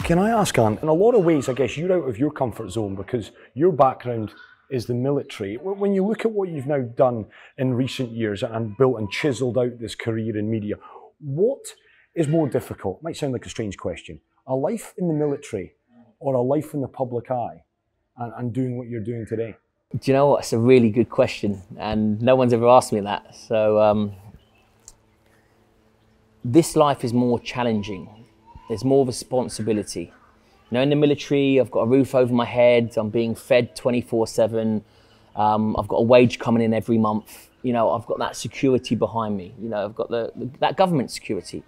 Can I ask, Ant, in a lot of ways, I guess you're out of your comfort zone because your background is the military. When you look at what you've now done in recent years and built and chiseled out this career in media, what is more difficult? It might sound like a strange question. A life in the military or a life in the public eye and doing what you're doing today? Do you know what? It's a really good question, and no one's ever asked me that. So this life is more challenging. There's more responsibility. You know, in the military, I've got a roof over my head. I'm being fed 24/7. I've got a wage coming in every month. You know, I've got that security behind me. You know, I've got that government security.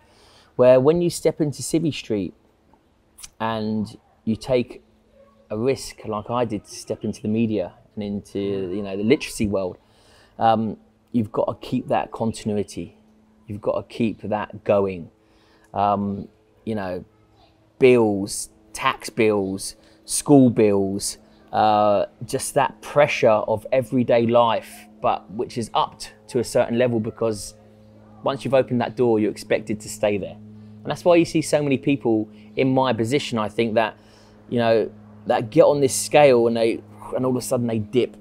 Where when you step into Civvy Street and you take a risk, like I did, to step into the media and into, you know, the literacy world, you've got to keep that continuity. You've got to keep that going. You know, bills, tax bills, school bills, just that pressure of everyday life, but which is upped to a certain level because once you've opened that door, you're expected to stay there. And that's why you see so many people in my position, I think, that, you know, that get on this scale and all of a sudden they dip.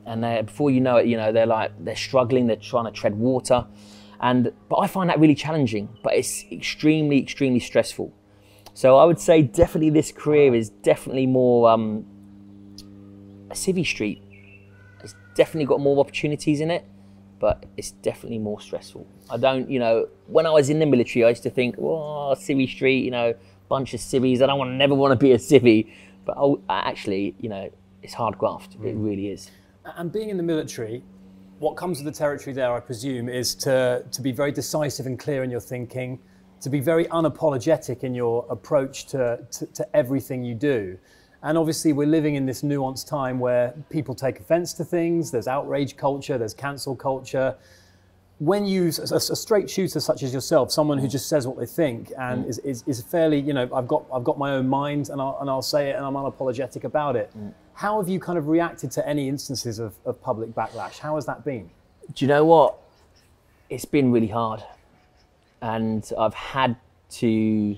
And before you know it, you know, they're struggling, they're trying to tread water. But I find that really challenging, but it's extremely, extremely stressful. So I would say definitely this career is definitely more a Civvy Street. It's definitely got more opportunities in it, but it's definitely more stressful. I don't, you know, when I was in the military, I used to think, oh, Civvy Street, you know, bunch of civvies, never want to be a civvy. But actually, you know, it's hard graft, it really is. And being in the military, what comes with the territory there, I presume, is to be very decisive and clear in your thinking, to be very unapologetic in your approach to everything you do. And obviously we're living in this nuanced time where people take offense to things, there's outrage culture, there's cancel culture. When you, a straight shooter such as yourself, someone who just says what they think and is fairly, you know, I've got my own mind and I'll say it and I'm unapologetic about it. How have you kind of reacted to any instances of public backlash? How has that been? Do you know what? It's been really hard. And I've had to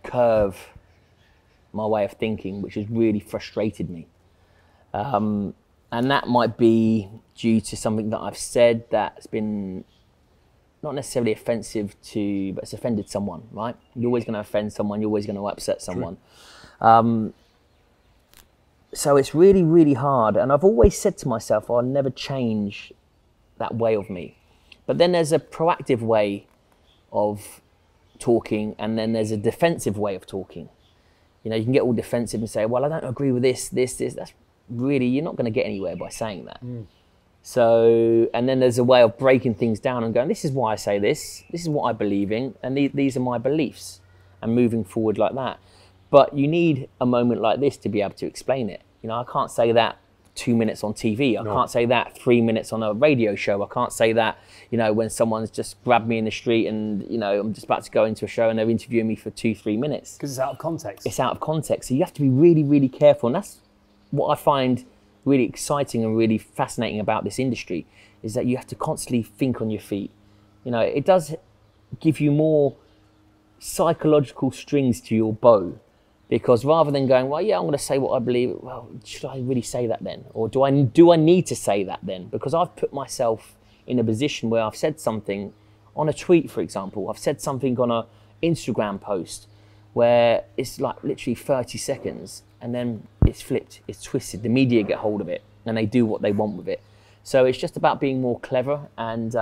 curve my way of thinking, which has really frustrated me. And that might be due to something that I've said that's been not necessarily offensive to, but it's offended someone, right? You're always going to offend someone, you're always going to upset someone. So it's really, really hard. And I've always said to myself, I'll never change that way of me. But then there's a proactive way of talking, and then there's a defensive way of talking. You know, you can get all defensive and say, well, I don't agree with this. That's really, you're not going to get anywhere by saying that. So, and then there's a way of breaking things down and going, this is why I say this is what I believe in, and these are my beliefs, and moving forward like that. But you need a moment like this to be able to explain it. You know, I can't say that 2 minutes on TV. I can't say that 3 minutes on a radio show. I can't say that, you know, when someone's just grabbed me in the street and, you know, I'm just about to go into a show and they're interviewing me for 2-3 minutes. Because it's out of context. It's out of context. So you have to be really, really careful. And that's what I find really exciting and really fascinating about this industry, is that you have to constantly think on your feet. You know, it does give you more psychological strings to your bow. Because rather than going, well, yeah, I'm going to say what I believe, well, should I really say that then? Or do I need to say that then? Because I've put myself in a position where I've said something on a tweet, for example. I've said something on an Instagram post where it's like literally 30 seconds and then it's flipped, it's twisted. The media get hold of it and they do what they want with it. So it's just about being more clever and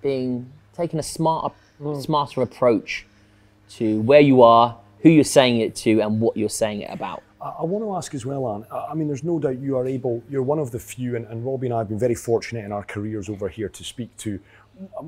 taking a smarter approach to where you are, who you're saying it to, and what you're saying it about. I want to ask as well, Ant, I mean, there's no doubt you're one of the few, and Robbie and I have been very fortunate in our careers over here to speak to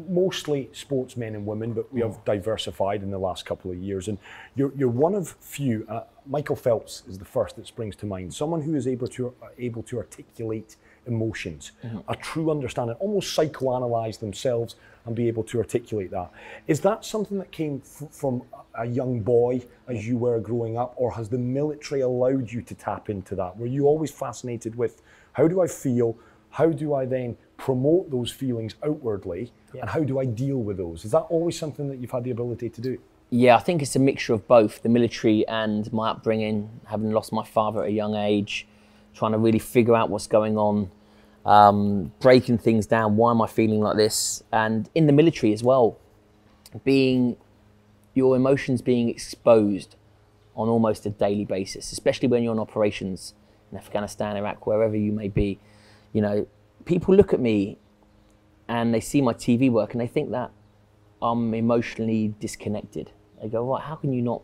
mostly sportsmen and women, but we have diversified in the last couple of years. And you're one of few, Michael Phelps is the first that springs to mind, someone who is able to articulate emotions, a true understanding, almost psychoanalyze themselves and be able to articulate that. Is that something that came from a young boy as you were growing up, or has the military allowed you to tap into that? Were you always fascinated with, how do I feel? How do I then promote those feelings outwardly? And how do I deal with those? Is that always something that you've had the ability to do? Yeah, I think it's a mixture of both, the military and my upbringing, having lost my father at a young age, trying to really figure out what's going on, breaking things down. Why am I feeling like this? And in the military as well, your emotions being exposed on almost a daily basis, especially when you're on operations in Afghanistan, Iraq, wherever you may be. You know, people look at me and they see my TV work and they think that I'm emotionally disconnected. They go, right, how can you not?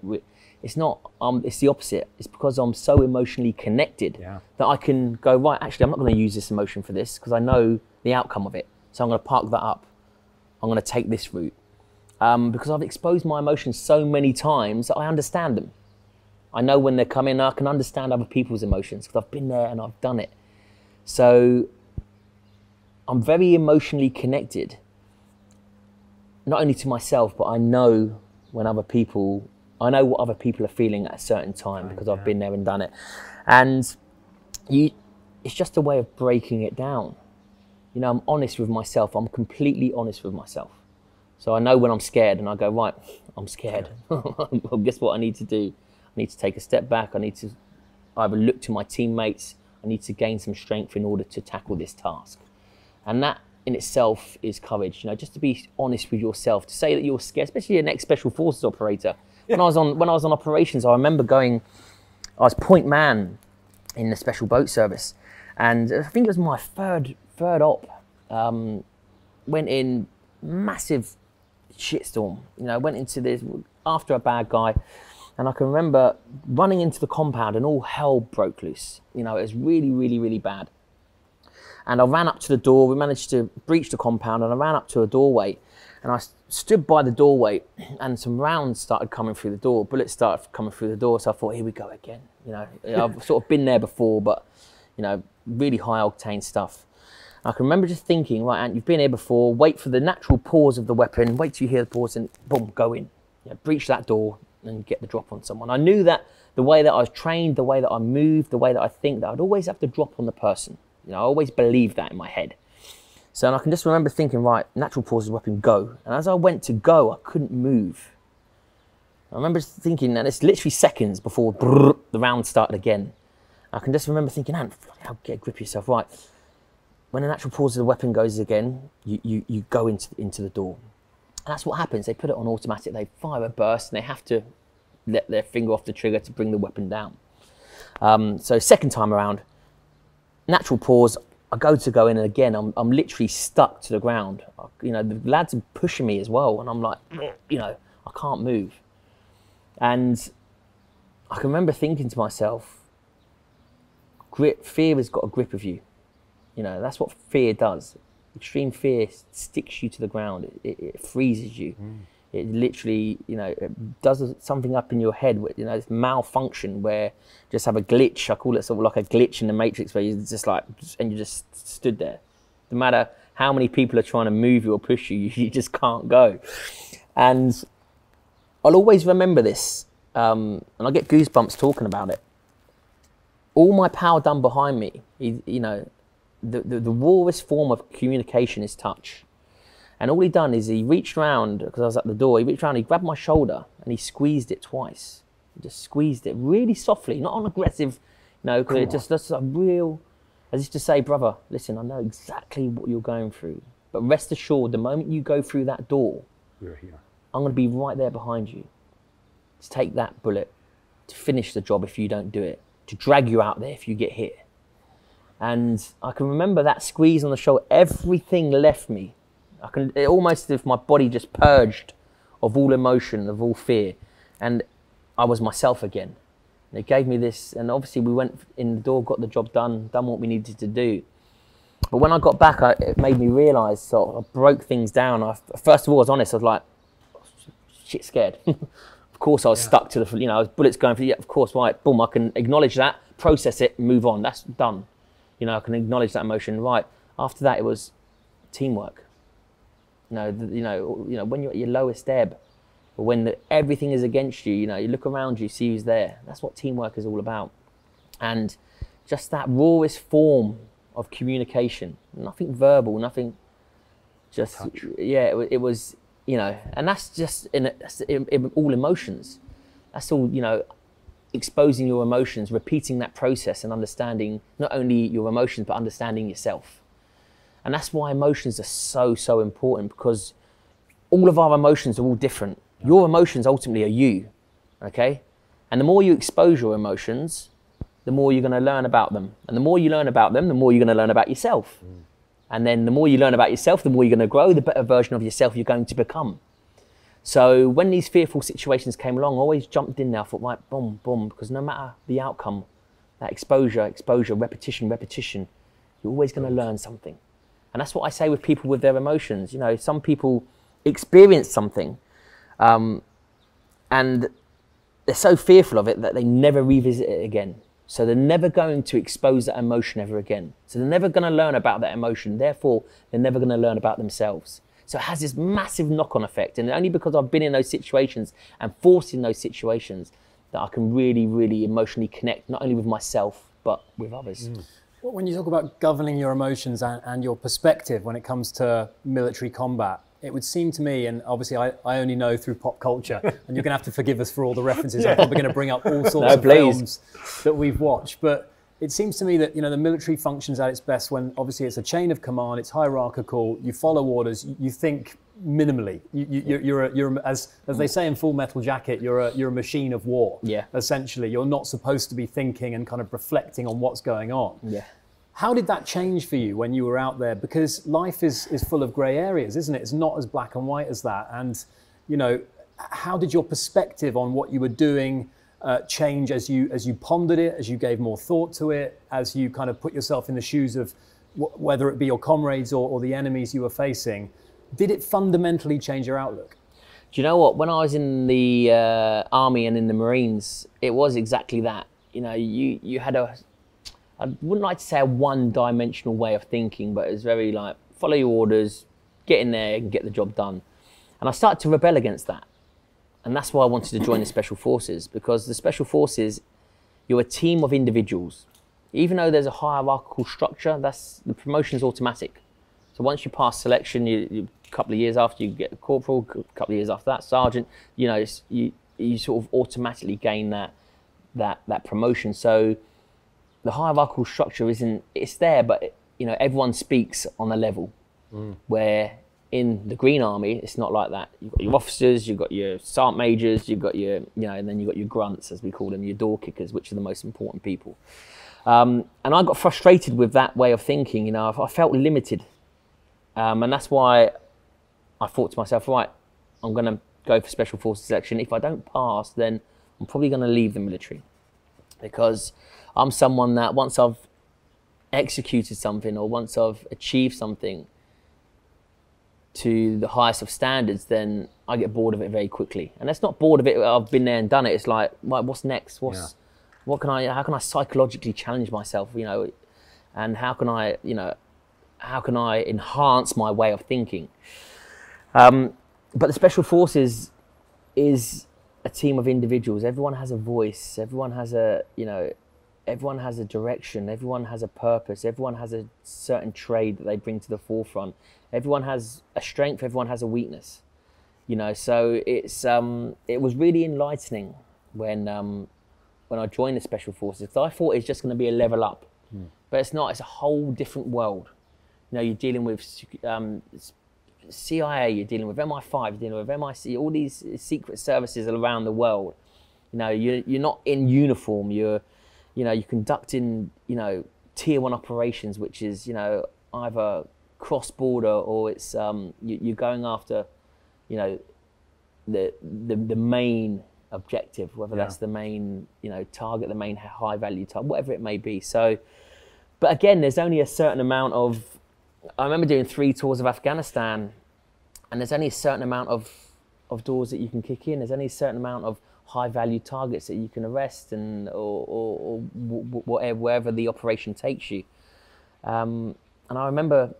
It's not, it's the opposite. It's because I'm so emotionally connected that I can go, right, actually, I'm not going to use this emotion for this because I know the outcome of it. So I'm going to park that up. I'm going to take this route. Because I've exposed my emotions so many times that I understand them. I know when they're coming, I can understand other people's emotions because I've been there and I've done it. So I'm very emotionally connected, not only to myself, but I know when other people, I know what other people are feeling at a certain time because I've been there and done it. And it's just a way of breaking it down. You know, I'm honest with myself. I'm completely honest with myself. So I know when I'm scared and I go, right, I'm scared. Well, guess what I need to do? I need to take a step back. I need to either look to my teammates. I need to gain some strength in order to tackle this task. And that in itself is courage, you know, just to be honest with yourself, to say that you're scared, especially an ex-special forces operator. When I was on operations, I remember I was point man in the special boat service. And I think it was my third op. Went in massive shitstorm, you know, went into this after a bad guy. And I can remember running into the compound and all hell broke loose. You know, it was really, really, really bad. And I ran up to the door. We managed to breach the compound and I ran up to a doorway. And I stood by the doorway and some rounds started coming through the door. Bullets started coming through the door. So I thought, here we go again. You know, I've sort of been there before, but, you know, really high octane stuff. I can remember just thinking, right, Ant, you've been here before. Wait for the natural pause of the weapon. Wait till you hear the pause and boom, go in. You know, breach that door and get the drop on someone. I knew that the way that I was trained, the way that I moved, the way that I think, that I'd always have to drop on the person. You know, I always believed that in my head. So and I can just remember thinking, right, natural pause of the weapon, go. And as I went to go, I couldn't move. I remember just thinking, and it's literally seconds before the round started again. I can just remember thinking, Ant, get a grip of yourself, right. When the natural pause of the weapon goes again, you go into the door. And that's what happens. They put it on automatic. They fire a burst and they have to let their finger off the trigger to bring the weapon down. So second time around, natural pause, I go in and again, I'm literally stuck to the ground. You know, the lads are pushing me as well. And I'm like, you know, I can't move. And I can remember thinking to myself, fear has got a grip of you. You know, that's what fear does. Extreme fear sticks you to the ground. It freezes you. It literally, you know, it does something up in your head. You know, it's malfunction where you just have a glitch. I call it sort of like a glitch in the Matrix where you're just like, and you just stood there. No matter how many people are trying to move you or push you, you just can't go. And I'll always remember this. And I get goosebumps talking about it. All my power done behind me, you know, the rawest form of communication is touch. And all he done is he reached around, because I was at the door, he reached around, he grabbed my shoulder and he squeezed it twice. He just squeezed it really softly, not on aggressive, you know, because it just, that's a real, as if to say, brother, listen, I know exactly what you're going through, but rest assured, the moment you go through that door, we're here. I'm going to be right there behind you to take that bullet, to finish the job if you don't do it, to drag you out there if you get hit. And I can remember that squeeze on the shoulder, everything left me. It almost as if my body just purged of all emotion, of all fear. And I was myself again. And it gave me this, and obviously we went in the door, got the job done what we needed to do. But when I got back, it made me realise, so I broke things down. First of all, I was honest, I was like, shit scared. Of course I was stuck to the, you know, bullets going through, yeah, of course, right, boom, I can acknowledge that, process it, move on, that's done. You know, I can acknowledge that emotion. Right. After that, it was teamwork. You know, when you're at your lowest ebb, or when everything is against you, you know, you look around you, see who's there. That's what teamwork is all about. And just that rawest form of communication, nothing verbal, nothing just, touch. Yeah, it was and that's just in all emotions. That's all, exposing your emotions, repeating that process and understanding not only your emotions, but understanding yourself. And that's why emotions are so, so important, because all of our emotions are all different. Your emotions ultimately are you, okay? And the more you expose your emotions, the more you're going to learn about them. And the more you learn about them, the more you're going to learn about yourself. And then the more you learn about yourself, the more you're going to grow, the better version of yourself you're going to become. So when these fearful situations came along, I always jumped in there. I thought, right, boom, boom, because no matter the outcome, that exposure, repetition, you're always going to learn something. And that's what I say with people with their emotions. Some people experience something and they're so fearful of it that they never revisit it again. So they're never going to expose that emotion ever again. So they're never going to learn about that emotion. Therefore, they're never going to learn about themselves. So it has this massive knock-on effect. And only because I've been in those situations and forced in those situations that I can really, really emotionally connect, not only with myself, but with others. Well, when you talk about governing your emotions and your perspective when it comes to military combat, it would seem to me, and obviously I only know through pop culture, and you're going to have to forgive us for all the references. I'm probably going to bring up all sorts of films that we've watched. But it seems to me that the military functions at its best when obviously it's a chain of command, it's hierarchical, you follow orders, you think minimally. You're as they say in Full Metal Jacket, you're a machine of war. Yeah. Essentially, you're not supposed to be thinking and kind of reflecting on what's going on. Yeah. How did that change for you when you were out there? Because life is full of grey areas, isn't it? It's not as black and white as that. And, how did your perspective on what you were doing change as you pondered it, as you gave more thought to it, as you kind of put yourself in the shoes of whether it be your comrades or the enemies you were facing? Did it fundamentally change your outlook? Do you know what? When I was in the Army and in the Marines, it was exactly that. You had I wouldn't like to say a one-dimensional way of thinking, but it's very like, follow your orders, get in there and get the job done. And I started to rebel against that. And that's why I wanted to join the Special Forces, because the Special Forces, you're a team of individuals. Even though there's a hierarchical structure, the promotion is automatic. So once you pass selection, a couple of years after you get a corporal, a couple of years after that, sergeant, you sort of automatically gain that promotion. So the hierarchical structure it's there, but everyone speaks on a level. Where in the Green Army, it's not like that. You've got your officers, you've got your sergeant majors, you've got your, and then you've got your grunts, as we call them, your door kickers, which are the most important people. And I got frustrated with that way of thinking. I felt limited. And that's why I thought to myself, right, I'm going to go for Special Forces selection. If I don't pass, then I'm probably going to leave the military, because I'm someone that once I've executed something or once I've achieved something to the highest of standards, then I get bored of it very quickly. And that's not bored of it, I've been there and done it. It's like, right, what's next? How can I psychologically challenge myself, and how can I enhance my way of thinking? But the Special Forces is a team of individuals. Everyone has a voice. Everyone has everyone has a direction. Everyone has a purpose. Everyone has a certain trade that they bring to the forefront. Everyone has a strength. Everyone has a weakness. So it was really enlightening when I joined the Special Forces, because I thought it's just going to be a level up, but it's not. It's a whole different world. You're dealing with CIA, you're dealing with MI5, you're dealing with MIC, all these secret services around the world. You're not in uniform. You're conducting, tier 1 operations, which is, either cross-border or it's you're going after, the main objective, whether that's the main, target, the main high-value target, whatever it may be. So, but again, there's only a certain amount of. I remember doing 3 tours of Afghanistan, and there's only a certain amount of doors that you can kick in. There's only a certain amount of high-value targets that you can arrest, and or wherever the operation takes you. And I remember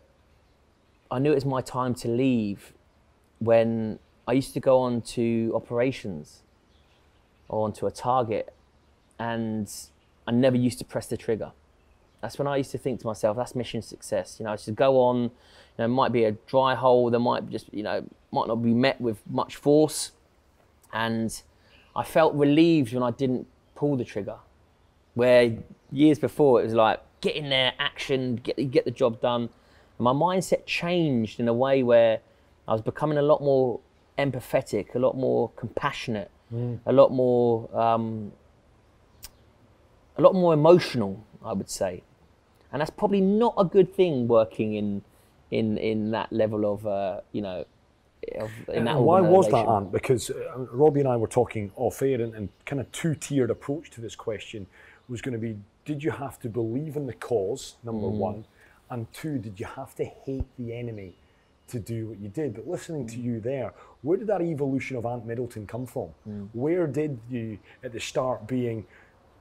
I knew it was my time to leave when I used to go on to operations or onto a target, and I never used to press the trigger. That's when I used to think to myself, that's mission success. You know, I should go on, you know, it might be a dry hole, there might just, you know, might not be met with much force. And I felt relieved when I didn't pull the trigger. Where years before it was like, get in there, action, get the job done. And my mindset changed in a way where I was becoming a lot more empathetic, a lot more compassionate, a lot more emotional, I would say. And that's probably not a good thing, working in that level of, you know, in that why was that, Ant? Because Robbie and I were talking off air, and kind of two-tiered approach to this question was going to be, did you have to believe in the cause, number one, and two, did you have to hate the enemy to do what you did? But listening to you there, where did that evolution of Ant Middleton come from? Where did you, at the start, being,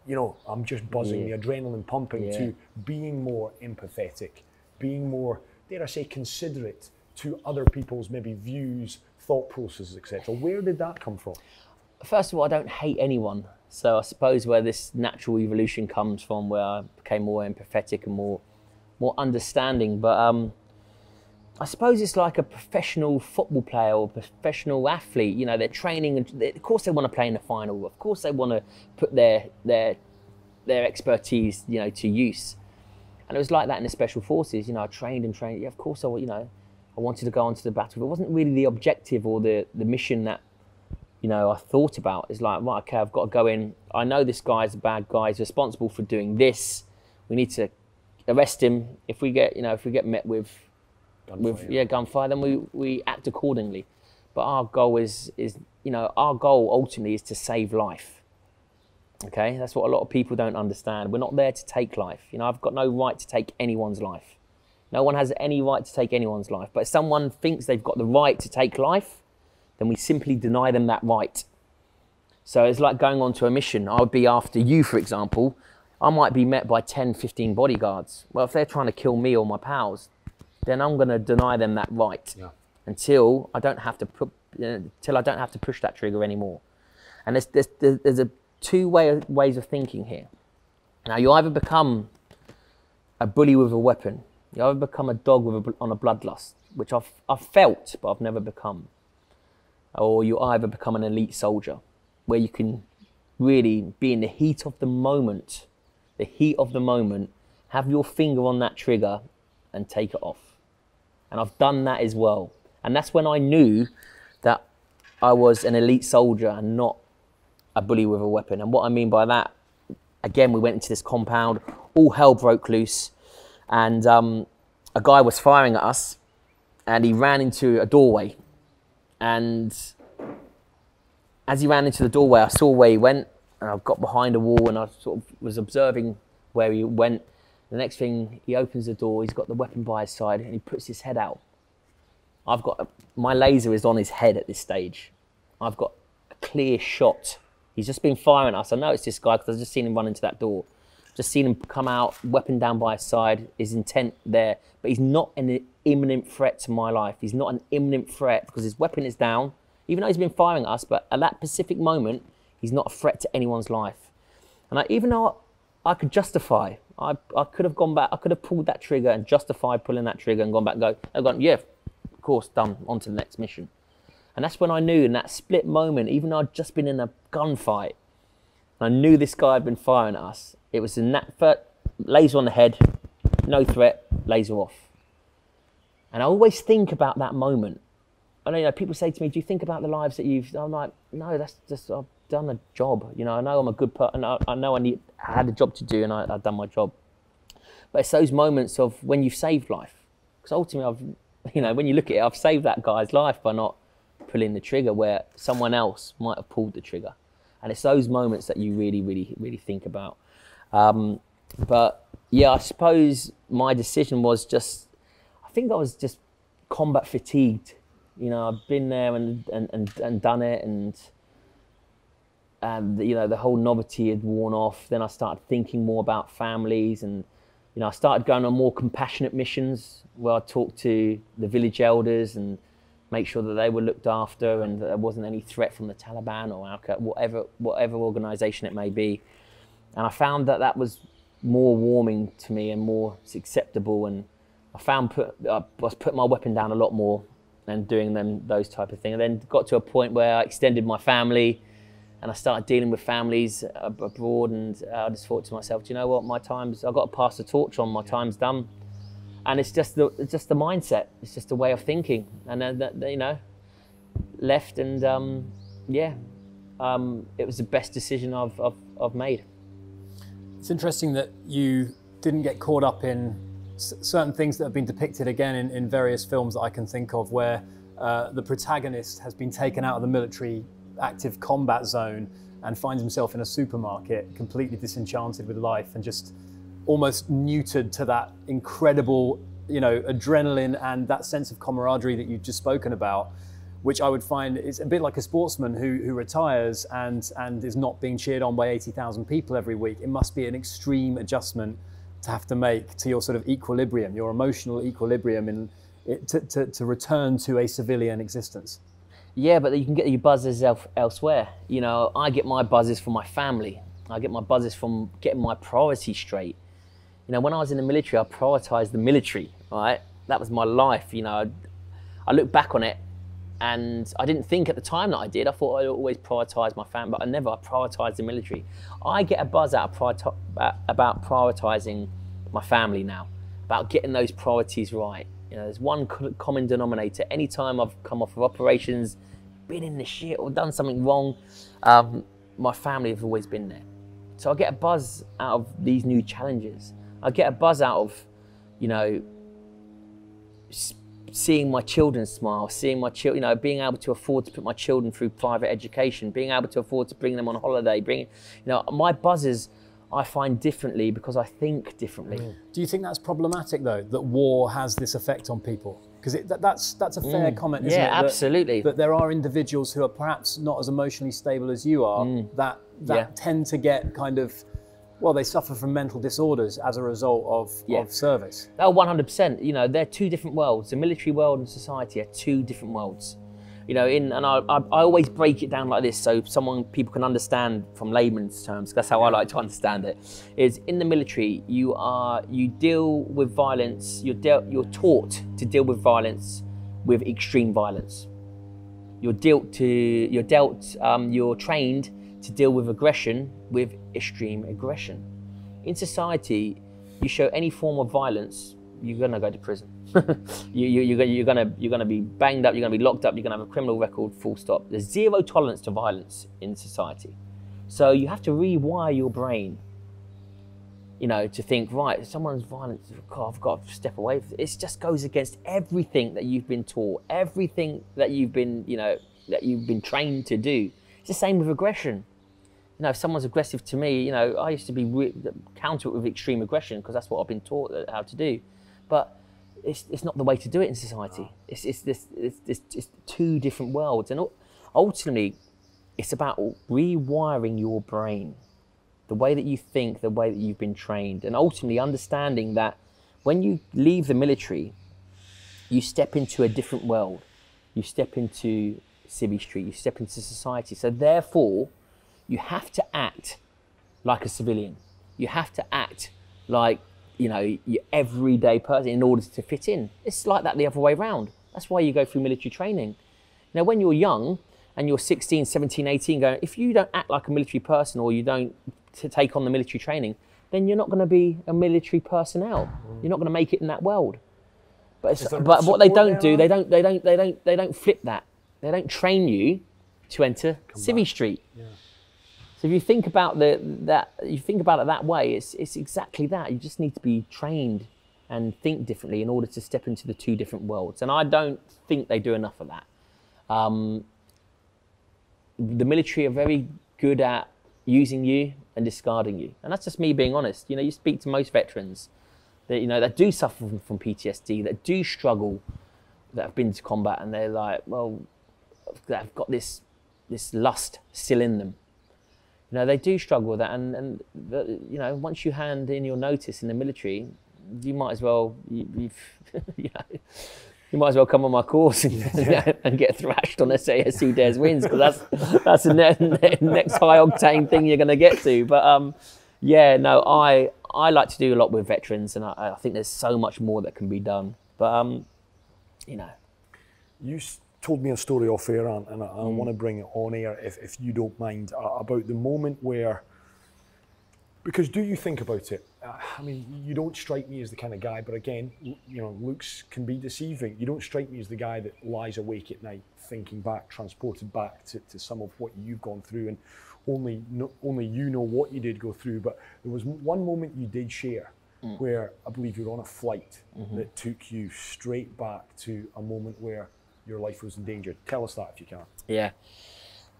you know, I'm just buzzing, the adrenaline pumping, to being more empathetic, being more, dare I say, considerate to other people's maybe views, thought processes, etc.? Where did that come from? First of all, I don't hate anyone. So I suppose where this natural evolution comes from, where I became more empathetic and more understanding. But I suppose it's like a professional football player or professional athlete. You know, they're training, and of course they want to play in the final. Of course they want to put their expertise, you know, to use. And it was like that in the Special Forces. You know, I trained and trained. Yeah, of course I wanted to go onto the battle. It wasn't really the objective or the mission that, you know, I thought about. It's like, right, okay, I've got to go in. I know this guy's a bad guy. He's responsible for doing this. We need to arrest him. If we get met with gunfire, then we act accordingly. But our goal is our goal ultimately is to save life. Okay, that's what a lot of people don't understand. We're not there to take life. You know, I've got no right to take anyone's life. No one has any right to take anyone's life. But if someone thinks they've got the right to take life, then we simply deny them that right. So it's like going on to a mission. I would be after you, for example. I might be met by 10, 15 bodyguards. Well, if they're trying to kill me or my pals, then I'm going to deny them that right until I don't have to push that trigger anymore. And there's a two ways of thinking here. Now, you either become a bully with a weapon, you either become a dog on a bloodlust, which I've felt, but I've never become. Or you either become an elite soldier, where you can really be in the heat of the moment, have your finger on that trigger and take it off. And I've done that as well. And that's when I knew that I was an elite soldier and not a bully with a weapon. And what I mean by that, again, we went into this compound, all hell broke loose, and a guy was firing at us, and he ran into a doorway. And as he ran into the doorway, I saw where he went, and I got behind a wall, and I sort of was observing where he went. The next thing, he opens the door, he's got the weapon by his side, and he puts his head out. My laser is on his head at this stage. I've got a clear shot. He's just been firing at us. I know it's this guy because I've just seen him run into that door. Just seen him come out, weapon down by his side, his intent there. But he's not an imminent threat to my life. He's not an imminent threat because his weapon is down, even though he's been firing at us. But at that specific moment, he's not a threat to anyone's life. And even though I could justify, I could have gone back, I could have pulled that trigger and justified pulling that trigger and gone back and I've gone, yeah, of course, done, on to the next mission. And that's when I knew, in that split moment, even though I'd just been in a gunfight, and I knew this guy had been firing at us, it was in that first, laser on the head, no threat, laser off. And I always think about that moment. I know, people say to me, do you think about the lives that you've... I'm like, no, that's just, I've done a job. You know, I know I'm a good person. I know I had a job to do, and I've done my job. But it's those moments of when you've saved life. Because ultimately, when you look at it, I've saved that guy's life by not pulling the trigger where someone else might have pulled the trigger. And it's those moments that you really, really, really think about. But yeah, I suppose my decision was just, I think I was just combat fatigued. I've been there and done it, and the whole novelty had worn off. Then I started thinking more about families, and I started going on more compassionate missions where I talked to the village elders and make sure that they were looked after and that there wasn't any threat from the Taliban or Al-Qaeda, whatever organisation it may be. And I found that was more warming to me and more acceptable. And I was putting my weapon down a lot more and doing those type of things. And then got to a point where I extended my family and I started dealing with families abroad. And I just thought to myself, do you know what? I've got to pass the torch on. My time's done. And it's just the mindset. It's just a way of thinking. And then, left and it was the best decision I've made. It's interesting that you didn't get caught up in certain things that have been depicted again in various films that I can think of, where the protagonist has been taken out of the military active combat zone and finds himself in a supermarket completely disenchanted with life and just almost neutered to that incredible, adrenaline and that sense of camaraderie that you've just spoken about, which I would find is a bit like a sportsman who retires and is not being cheered on by 80,000 people every week. It must be an extreme adjustment to have to make to your sort of equilibrium, your emotional equilibrium, to return to a civilian existence. Yeah, but you can get your buzzes elsewhere. I get my buzzes from my family. I get my buzzes from getting my priorities straight. When I was in the military, I prioritized the military, right? That was my life. I look back on it and I didn't think at the time that I did. I thought I'd always prioritize my family, but I prioritized the military. I get a buzz out of about prioritizing my family now, about getting those priorities right. There's one common denominator. Anytime I've come off of operations, been in the shit or done something wrong, my family have always been there. So I get a buzz out of these new challenges. I get a buzz out of, seeing my children smile, seeing my children, being able to afford to put my children through private education, being able to afford to bring them on holiday, my buzzes I find differently because I think differently. Do you think that's problematic though, that war has this effect on people? Because that's a fair comment, isn't it? Yeah, absolutely. That there are individuals who are perhaps not as emotionally stable as you are that tend to get kind of, they suffer from mental disorders as a result of service. Oh, 100%. They're two different worlds. The military world and society are two different worlds. And I always break it down like this so people can understand from layman's terms. That's how I like to understand it. Is in the military, you deal with violence. You're taught to deal with violence with extreme violence. You're trained to deal with aggression with extreme aggression. In society, you show any form of violence, you're gonna go to prison. you're gonna be banged up. You're gonna be locked up. You're gonna have a criminal record. Full stop. There's zero tolerance to violence in society. So you have to rewire your brain. To think, right, someone's violent. God, I've got to step away. It just goes against everything that you've been taught, everything that you've been, that you've been trained to do. It's the same with aggression. If someone's aggressive to me, I used to counter it with extreme aggression because that's what I've been taught how to do. But it's not the way to do it in society. It's two different worlds, and ultimately, it's about rewiring your brain, the way that you think, the way that you've been trained, and ultimately understanding that when you leave the military, you step into a different world. You step into Civvy Street. You step into society. So therefore, you have to act like a civilian. You have to act like, your everyday person in order to fit in. It's like that the other way around. That's why you go through military training. Now, when you're young and you're 16, 17, 18, if you don't act like a military person or you don't take on the military training, then you're not going to be a military personnel. You're not going to make it in that world. But what they don't do, they don't flip that. They don't train you to enter Civvy Street. Yeah. So if you think about it that way, it's exactly that. You just need to be trained and think differently in order to step into the two different worlds. And I don't think they do enough of that. The military are very good at using you and discarding you. And that's just me being honest. You speak to most veterans that do suffer from PTSD, that do struggle, that have been to combat, and they're like, they've got this lust still in them. They do struggle with that, and once you hand in your notice in the military, you might as well you might as well come on my course and get thrashed on SAS Dares Wins, because that's the next high octane thing you're going to get to. But Yeah, no, I like to do a lot with veterans, and I think there's so much more that can be done. But you know, You told me a story off air, Ant, and I want to bring it on air if you don't mind, about the moment where. Because do you think about it? I mean, you don't strike me as the kind of guy, but again, you know, looks can be deceiving. You don't strike me as the guy that lies awake at night thinking back, transported back to some of what you've gone through, and only you know what you did go through. But there was one moment you did share where I believe you were on a flight that took you straight back to a moment where your life was in danger. Tell us that if you can. yeah.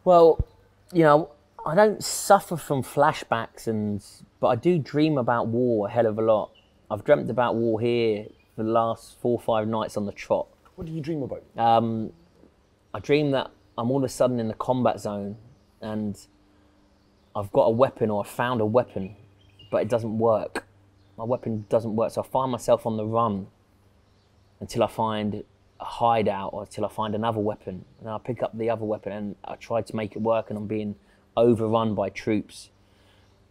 Well, you know, I don't suffer from flashbacks, but I do dream about war a hell of a lot. I've dreamt about war here for the last 4 or 5 nights on the trot. What do you dream about? I dream that I'm all of a sudden in the combat zone and I've got a weapon, or I've found a weapon, but it doesn't work. My weapon doesn't work, so I find myself on the run until I find a hideout, or until I find another weapon. And I pick up the other weapon and I try to make it work, and I'm being overrun by troops.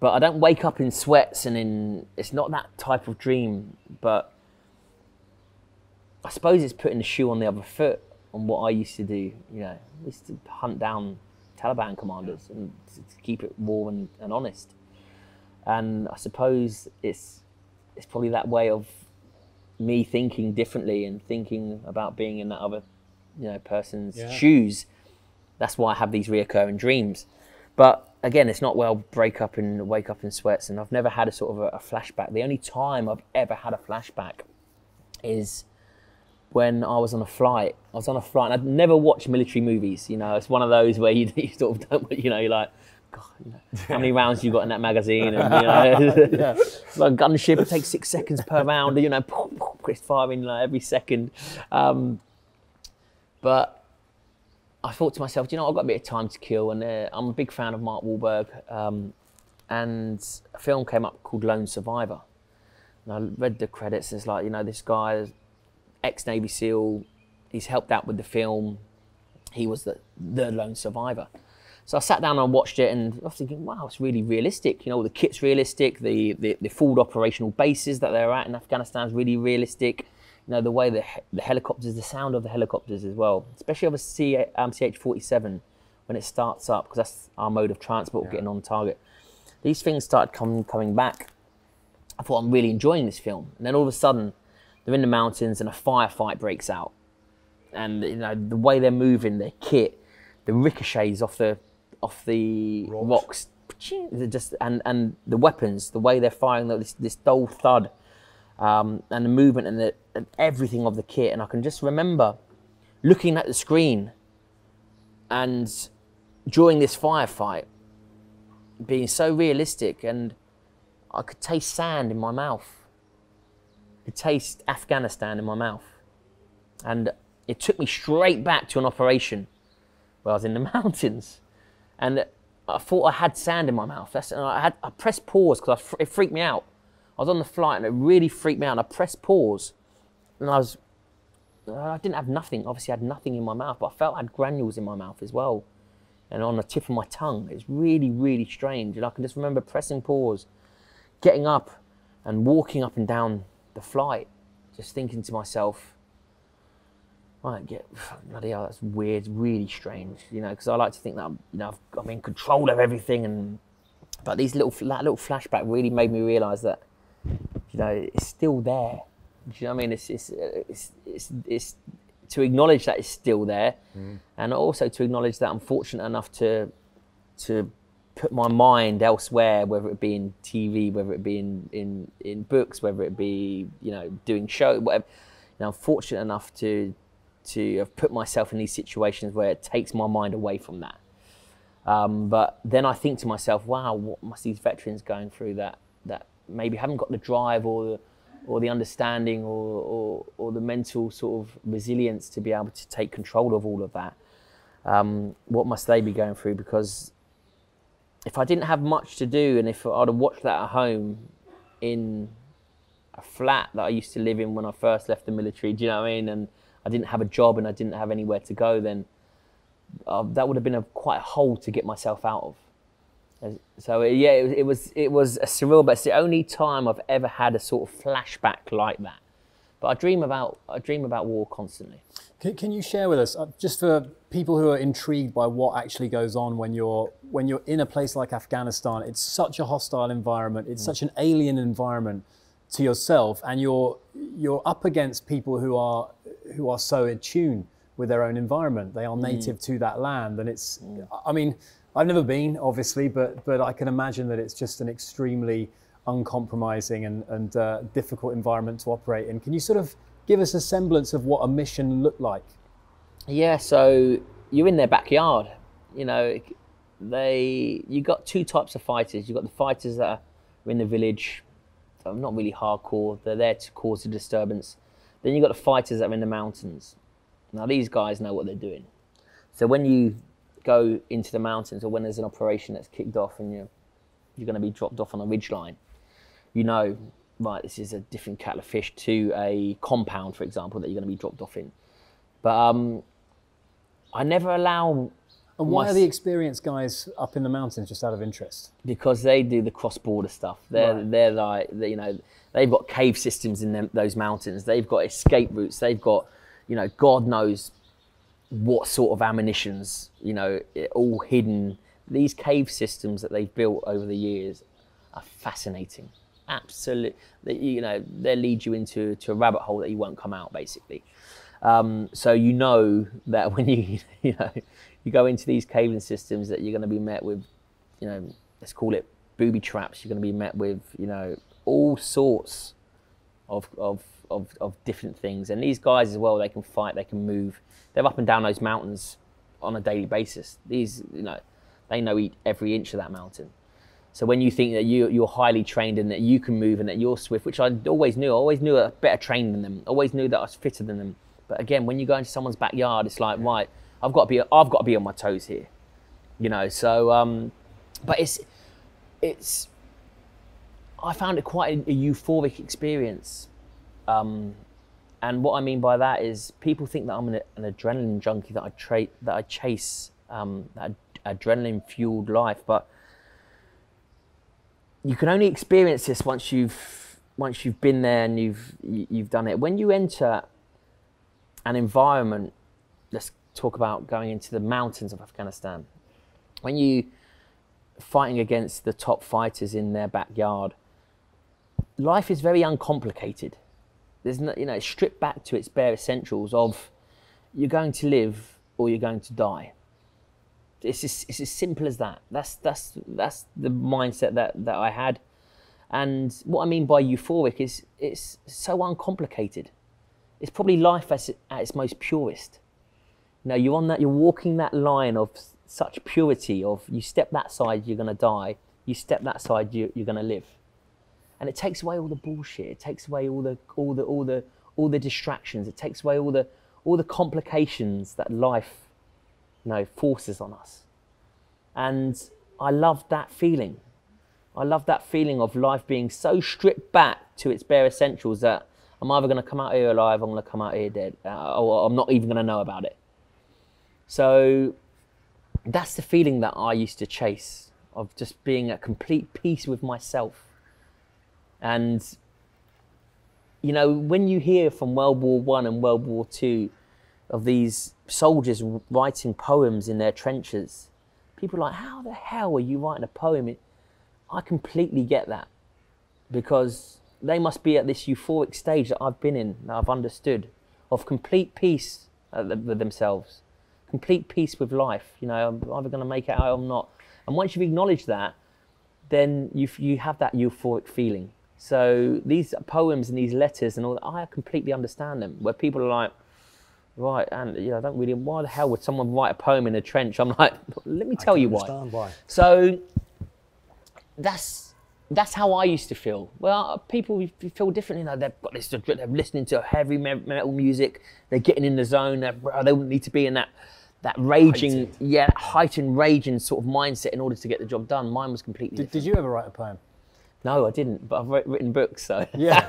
But I don't wake up in sweats and it's not that type of dream, but I suppose it's putting the shoe on the other foot on what I used to do. You know, I used to hunt down Taliban commanders and to keep it raw and honest. And I suppose it's probably that way of me thinking differently and thinking about being in that other, you know, person's shoes. That's why I have these reoccurring dreams. But again, it's not where I'll wake up in sweats, and I've never had a sort of a flashback. The only time I've ever had a flashback is when I was on a flight. I was on a flight, and I'd never watched military movies. You know, it's one of those where you sort of don't, you know, you're like, God, you know, how many rounds you got in that magazine? And, you know, like a gunship, it takes 6 seconds per round. You know, it's firing like every second. But I thought to myself, you know, I've got a bit of time to kill, and I'm a big fan of Mark Wahlberg, and a film came up called Lone Survivor. And I read the credits, and it's like, you know, this guy, ex-Navy SEAL, he's helped out with the film. He was the Lone Survivor. So I sat down and watched it, and I was thinking, wow, it's really realistic. You know, the kit's realistic, the forward operational bases that they're at in Afghanistan is really realistic. You know, the way the helicopters, the sound of the helicopters as well, especially of a CH-47 when it starts up, because that's our mode of transport, getting on target. These things started coming back. I thought, I'm really enjoying this film. And then all of a sudden, they're in the mountains and a firefight breaks out. And, you know, the way they're moving, their kit, the ricochets off the rocks, and the weapons, the way they're firing, this dull thud. And the movement and everything of the kit. And I can just remember looking at the screen and during this firefight being so realistic, and I could taste sand in my mouth. I could taste Afghanistan in my mouth. And it took me straight back to an operation where I was in the mountains. And I thought I had sand in my mouth. I pressed pause because it freaked me out. I was on the flight and it really freaked me out, and I pressed pause, and I didn't have nothing, obviously I had nothing in my mouth, but I felt I had granules in my mouth as well, and on the tip of my tongue. It's really, really strange, and I can just remember pressing pause, getting up and walking up and down the flight, just thinking to myself, right, bloody hell, that's weird, really strange, you know, because I like to think that I'm in control of everything, but that little flashback really made me realise that, you know, it's still there. Do you know what I mean? It's to acknowledge that it's still there, and also to acknowledge that I'm fortunate enough to put my mind elsewhere, whether it be in TV, whether it be in books, whether it be, you know, doing show, whatever. You know, I'm fortunate enough to have put myself in these situations where it takes my mind away from that. But then I think to myself, wow, what must these veterans going through that maybe haven't got the drive or the understanding or the mental sort of resilience to be able to take control of all of that. What must they be going through? Because if I didn't have much to do, and if I'd have watched that at home in a flat that I used to live in when I first left the military, do you know what I mean? And I didn't have a job and I didn't have anywhere to go, then that would have been quite a hole to get myself out of. So yeah, it was a surreal, but it's the only time I've ever had a sort of flashback like that. But I dream about war constantly. Can you share with us, just for people who are intrigued by what actually goes on when you're in a place like Afghanistan? It's such a hostile environment. It's such an alien environment to yourself, and you're up against people who are so in tune with their own environment. They are native to that land, and it's. I mean, I've never been, obviously, but I can imagine that it's just an extremely uncompromising and difficult environment to operate in. Can you sort of give us a semblance of what a mission looked like? Yeah, so you're in their backyard. You know, you got two types of fighters. You've got the fighters that are in the village, not really hardcore. They're there to cause a disturbance. Then you've got the fighters that are in the mountains. Now, these guys know what they're doing. So when you go into the mountains, or when there's an operation that's kicked off and you're going to be dropped off on a ridgeline, you know, right, this is a different kettle of fish to a compound, for example, that you're going to be dropped off in. But I never allow... And why are the experienced guys up in the mountains, just out of interest? Because they do the cross-border stuff. They're like, you know, they've got cave systems in those mountains. They've got escape routes. They've got, you know, God knows what sort of ammunitions, you know, all hidden. These cave systems that they've built over the years are fascinating. Absolutely, you know, they lead you into a rabbit hole that you won't come out, basically. So you know that when you go into these caving systems, that you're going to be met with, you know, let's call it booby traps. You're going to be met with, you know, all sorts of different things. And these guys as well, they can fight, they can move. They're up and down those mountains on a daily basis. These, you know, they know every inch of that mountain. So when you think that you're highly trained and that you can move and that you're swift, which I always knew I was better trained than them. Always knew that I was fitter than them. But again, when you go into someone's backyard, it's like, right, I've got to be on my toes here, you know. So, but it's. I found it quite a euphoric experience, and what I mean by that is people think that I'm an adrenaline junkie, that I chase that adrenaline fueled life, but you can only experience this once you've been there and you've done it. When you enter an environment, let's talk about going into the mountains of Afghanistan. When you fighting against the top fighters in their backyard, life is very uncomplicated. There's no, you know, it's stripped back to its bare essentials of you're going to live or you're going to die. It's as simple as that. That's the mindset that I had. And what I mean by euphoric is it's so uncomplicated. It's probably life at its most purest. You know, you're walking that line of such purity of you step that side, you're going to die. You step that side, you're going to live. And it takes away all the bullshit. It takes away all the distractions. It takes away all the complications that life, you know, forces on us. And I love that feeling. I love that feeling of life being so stripped back to its bare essentials that I'm either going to come out here alive, or I'm going to come out here dead, or I'm not even going to know about it. So that's the feeling that I used to chase, of just being at complete peace with myself. And, you know, when you hear from World War I and World War II of these soldiers writing poems in their trenches, people are like, how the hell are you writing a poem? I completely get that, because they must be at this euphoric stage that I've been in, that I've understood, of complete peace with themselves, complete peace with life. You know, I'm either going to make it out or I'm not. And once you've acknowledged that, then you have that euphoric feeling. So these poems and these letters and all that, I completely understand them, where people are like, right, and you know, I don't really, why the hell would someone write a poem in a trench? I'm like, let me tell you why. So that's how I used to feel. Well, people feel differently. You know, they've got this, they're listening to heavy metal music, they're getting in the zone, they wouldn't need to be in that raging, heightened raging sort of mindset in order to get the job done. Mine was completely different. Did you ever write a poem? No, I didn't, but I've written books, so. Yeah.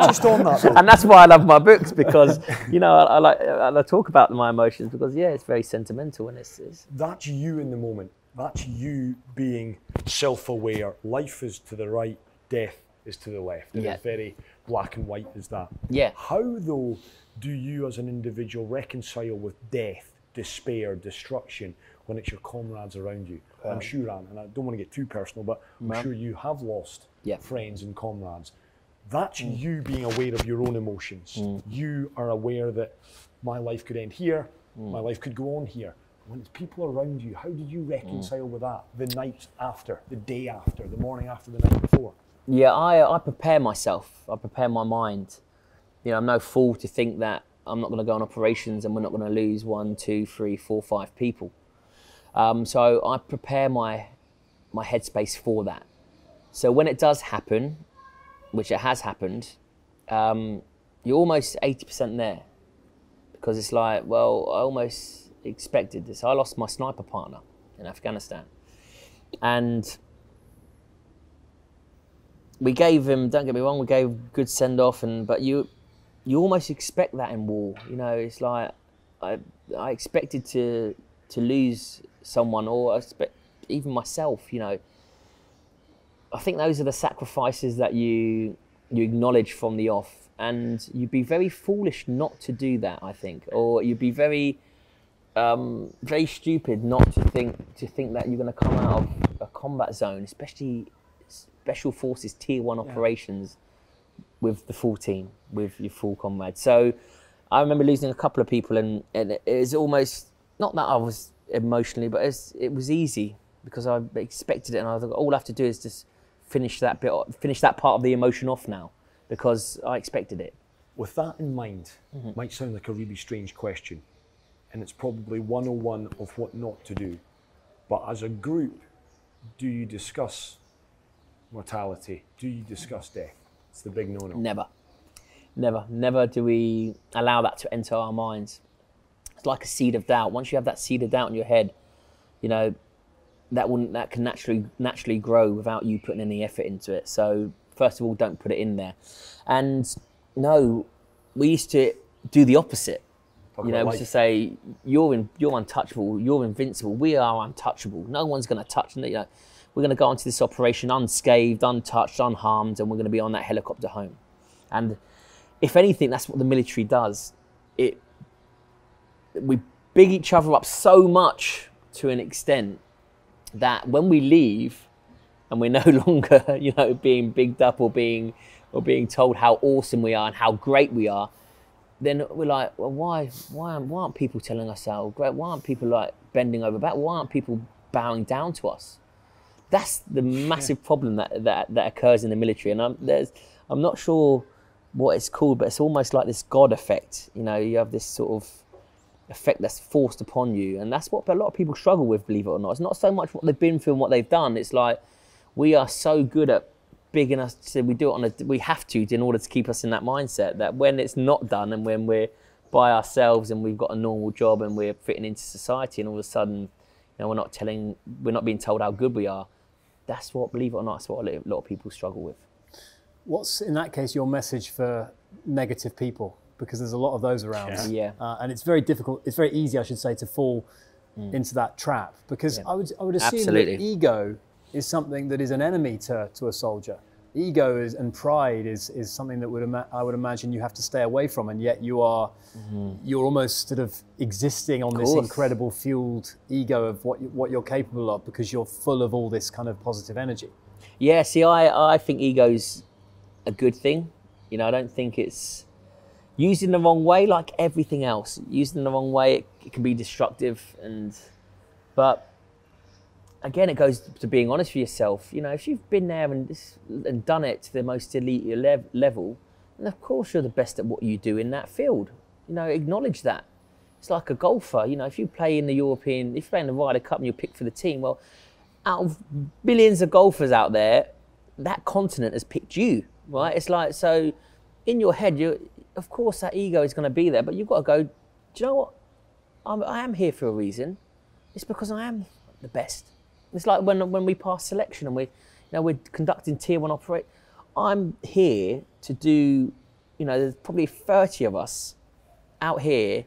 Just on that though. And that's why I love my books, because, you know, I talk about my emotions because, yeah, it's very sentimental, and it's... That's you in the moment. That's you being self-aware. Life is to the right, death is to the left. It is very black and white as that. Yeah. How, though, do you as an individual reconcile with death, despair, destruction when it's your comrades around you? I'm sure, Ant, and I don't want to get too personal, but I'm sure you have lost friends and comrades. That's you being aware of your own emotions. You are aware that my life could end here, my life could go on here. When it's people around you, how did you reconcile with that? The night after, the day after, the morning after, the night before? Yeah, I prepare myself. I prepare my mind. You know, I'm no fool to think that I'm not going to go on operations and we're not going to lose 1, 2, 3, 4, 5 people. So I prepare my headspace for that. So when it does happen, which it has happened, you're almost 80% there. Because it's like, well, I almost expected this. I lost my sniper partner in Afghanistan. And we gave him, don't get me wrong, we gave a good send-off, but you almost expect that in war. You know, it's like, I expected to lose someone, or I expect even myself, you know. I think those are the sacrifices that you acknowledge from the off, and you'd be very foolish not to do that, I think, or you'd be very stupid not to think that you're going to come out of a combat zone, especially special forces tier 1 operations, with the full team, with your full comrades. So I remember losing a couple of people, and it was almost, not that I was emotionally, but it was easy because I expected it, and I thought all I have to do is just finish that part of the emotion off now, because I expected it. With that in mind, might sound like a really strange question, and it's probably 101 of what not to do. But as a group, do you discuss mortality? Do you discuss death? It's the big no-no. Never do we allow that to enter our minds. It's like a seed of doubt. Once you have that seed of doubt in your head, you know, that can naturally grow without you putting any effort into it. So first of all, don't put it in there. And no, we used to do the opposite. You know, we used to say, you're untouchable, you're invincible, we are untouchable. No one's going to touch, you know, we're going to go into this operation unscathed, untouched, unharmed, and we're going to be on that helicopter home. And if anything, that's what the military does. We big each other up so much to an extent that when we leave and we're no longer, you know, being bigged up or being told how awesome we are and how great we are, then we're like, well, why aren't people telling us how great? Why aren't people like bending over back? Why aren't people bowing down to us? That's the massive problem that occurs in the military. And I'm not sure what it's called, but it's almost like this God effect. You know, you have this sort of effect that's forced upon you, and that's what a lot of people struggle with, believe it or not. It's not so much what they've been through and what they've done. It's like we are so good at bigging us, so we do it we have to in order to keep us in that mindset that when it's not done and when we're by ourselves and we've got a normal job and we're fitting into society, and all of a sudden, you know, we're not being told how good we are. That's what, believe it or not, that's what a lot of people struggle with. What's, in that case, your message for negative people? Because there's a lot of those around. Yeah. And it's very difficult, it's very easy, I should say, to fall into that trap. Because I would assume that ego is something that is an enemy to a soldier. Ego and pride is something that I would imagine you have to stay away from, and yet you're almost sort of existing on this incredible fueled ego of what you're capable of, because you're full of all this kind of positive energy. Yeah, see, I think ego's a good thing. You know, I don't think it's used in the wrong way, like everything else. Used in the wrong way, it can be destructive, but again, it goes to being honest with yourself. You know, if you've been there and done it to the most elite level, then of course you're the best at what you do in that field. You know, acknowledge that. It's like a golfer. You know, if you play in the Ryder Cup and you're picked for the team, well, out of billions of golfers out there, that continent has picked you, right? It's like, so in your head, of course that ego is going to be there, but you've got to go, do you know what? I am here for a reason. It's because I am the best. It's like when we pass selection and we're conducting tier 1 operation. I'm here to do, you know, there's probably 30 of us out here,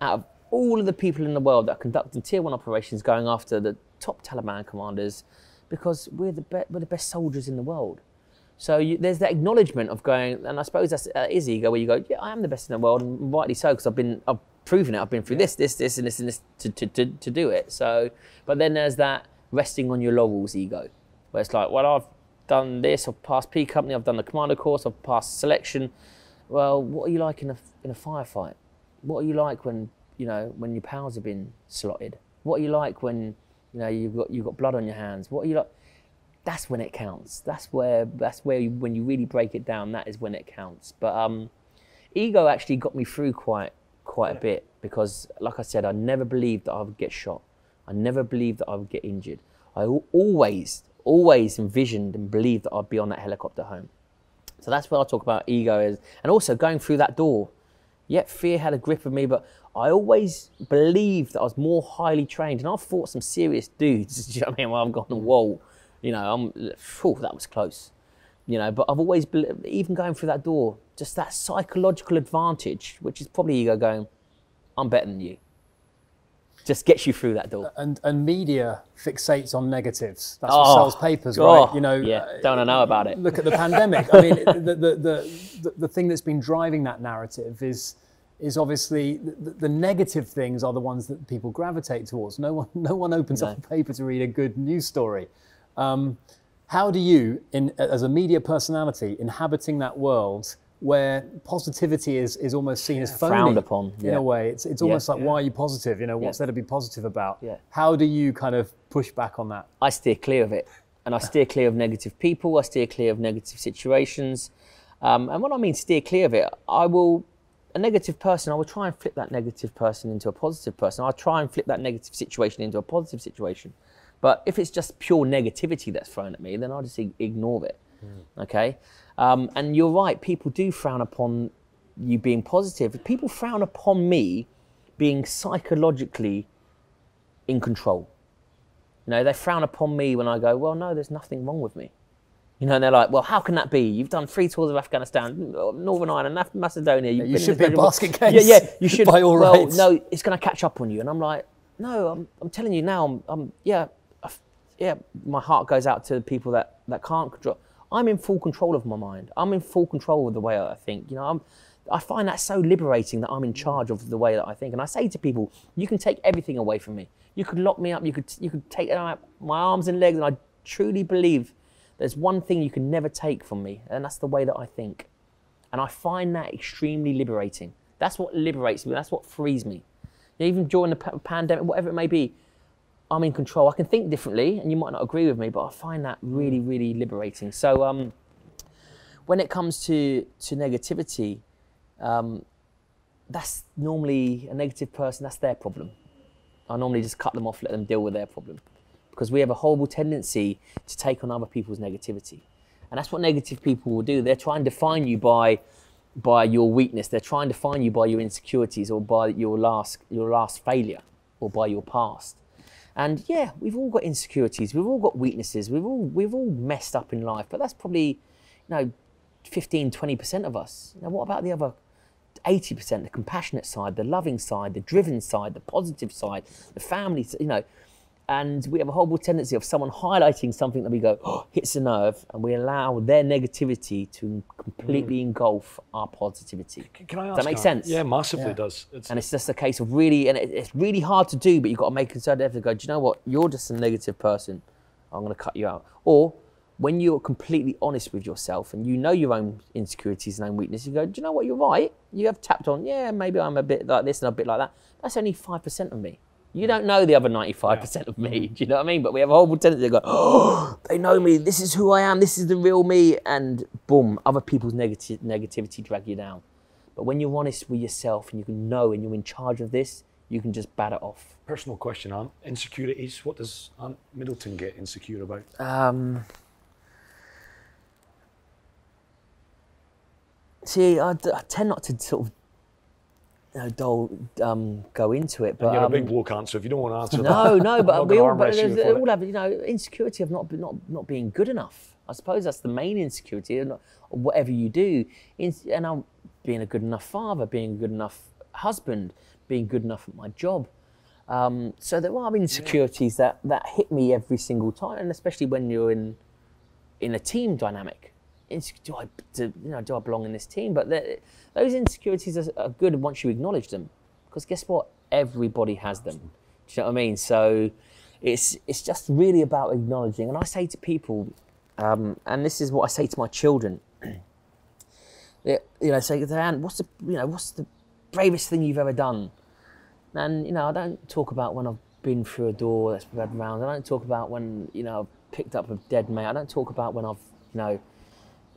out of all of the people in the world that are conducting tier 1 operations, going after the top Taliban commanders, because we're the best soldiers in the world. So there's that acknowledgement of going, and I suppose that is ego, where you go, yeah, I am the best in the world, and rightly so, because I've proven it. I've been through this, and this to do it. So, but then there's that resting on your laurels ego, where it's like, well, I've done this, I've passed P company, I've done the commander course, I've passed selection. Well, what are you like in a firefight? What are you like when your pals have been slotted? What are you like when you've got blood on your hands? What are you like? That's when it counts. That's where when you really break it down, that is when it counts. But ego actually got me through quite a bit, because, like I said, I never believed that I would get shot. I never believed that I would get injured. I always envisioned and believed that I'd be on that helicopter home. So that's where I talk about ego is, and also going through that door. Yet fear had a grip of me, but I always believed that I was more highly trained, and I've fought some serious dudes. Do you know what I mean? Well, I've gone, whoa, that was close. But I've always believed, even going through that door, just that psychological advantage, which is probably ego going, I'm better than you. Just gets you through that door. And media fixates on negatives. That's what sells papers, right? Don't I know about it? Look at the pandemic. I mean, the thing that's been driving that narrative is obviously the negative things are the ones that people gravitate towards. No one opens up a paper to read a good news story. How do you, as a media personality, inhabiting that world where positivity is almost seen as phony, frowned upon in a way? It's almost like, why are you positive? What's there to be positive about? How do you kind of push back on that? I steer clear of it, and I steer clear of negative people. I steer clear of negative situations, and when I mean steer clear of it, I will try and flip that negative person into a positive person. I'll try and flip that negative situation into a positive situation. But if it's just pure negativity that's thrown at me, then I'll just ignore it. Okay. And you're right, people do frown upon you being positive. People frown upon me being psychologically in control. They frown upon me when I go, well, no, there's nothing wrong with me. And they're like, well, how can that be? You've done 3 tours of Afghanistan, Northern Ireland, Macedonia. You should be a basket case. Yeah, you should. By all rights. No, it's going to catch up on you. And I'm like, no, I'm telling you now, my heart goes out to the people that can't control. I'm in full control of my mind. I'm in full control of the way I think. I find that so liberating that I'm in charge of the way that I think. And I say to people, you can take everything away from me. You could lock me up. You could take my arms and legs. And I truly believe there's one thing you can never take from me, and that's the way that I think. And I find that extremely liberating. That's what liberates me. That's what frees me. Even during the pandemic, whatever it may be, I'm in control. I can think differently, and you might not agree with me, but I find that really, really liberating. So when it comes to negativity, that's normally a negative person, that's their problem. I normally just cut them off, let them deal with their problem. Because we have a horrible tendency to take on other people's negativity. And that's what negative people will do. They're trying to define you by your weakness. They're trying to define you by your insecurities, or by your last failure, or by your past. And yeah, we've all got insecurities. We've all got weaknesses. We've all messed up in life. But that's probably, 15, 20% of us. What about the other 80%? The compassionate side, the loving side, the driven side, the positive side, the family, And we have a horrible tendency of someone highlighting something that we go, hits a nerve, and we allow their negativity to completely engulf our positivity. Can I ask? Does that make sense? Yeah, massively does. And it's just a case of really, and it's really hard to do, but you've got to make a concerted effort to go, do you know what? You're just a negative person. I'm going to cut you out. Or when you're completely honest with yourself and you know your own insecurities and own weaknesses, you go, do you know what? You're right. You have tapped on, maybe I'm a bit like this and a bit like that. That's only 5% of me. You don't know the other 95% of me, do you know what I mean? But we have a horrible tendency to go, they know me, this is who I am, this is the real me, and boom, other people's negativity drag you down. But when you're honest with yourself and you can know and you're in charge of this, you can just bat it off. Personal question, Ant. Insecurities, what does Ant Middleton get insecure about? See, I tend not to sort of go into it, but and you're a big bloke, Ant, so if you don't want to answer no, but we all have, insecurity of not being good enough. I suppose that's the main insecurity, or whatever you do. And I'm being a good enough father, being a good enough husband, being good enough at my job. So there are insecurities that hit me every single time, and especially when you're in a team dynamic. Do I belong in this team? But those insecurities are good once you acknowledge them, because guess what? Everybody has them. Do you know what I mean? So it's just really about acknowledging. And I say to people, and this is what I say to my children. Say to Ant, what's the bravest thing you've ever done? And I don't talk about when I've been through a door that's been round. I don't talk about when I've picked up a dead mate. I don't talk about when I've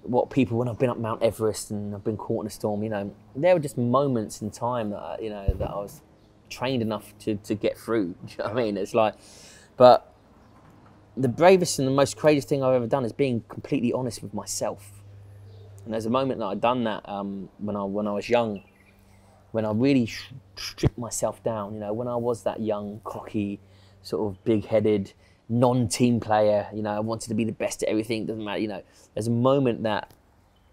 when I've been up Mount Everest and I've been caught in a storm. There were just moments in time that that I was trained enough to get through. Do you know what I mean? It's like, but the bravest and the most courageous thing I've ever done is being completely honest with myself. And there's a moment that I'd done that when I was young, when I really stripped myself down. When I was that young, cocky, sort of big-headed, non-team player. I wanted to be the best at everything. Doesn't matter. There's a moment that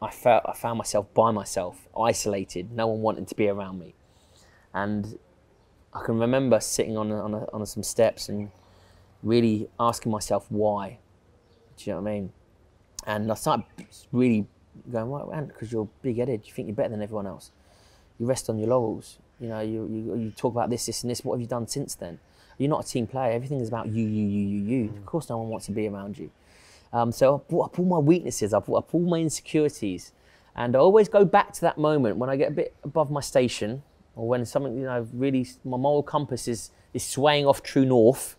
I found myself by myself, isolated, no one wanted to be around me, and I can remember sitting on some steps and really asking myself why. Do you know what I mean? And I started really going, well, Ant, because you're big-headed, you think you're better than everyone else. You rest on your laurels. You talk about this, and this. What have you done since then? You're not a team player. Everything is about you. Of course, no one wants to be around you. So I brought up all my weaknesses. I brought up all my insecurities, and I always go back to that moment when I get a bit above my station, or when something, really, my moral compass is swaying off true north.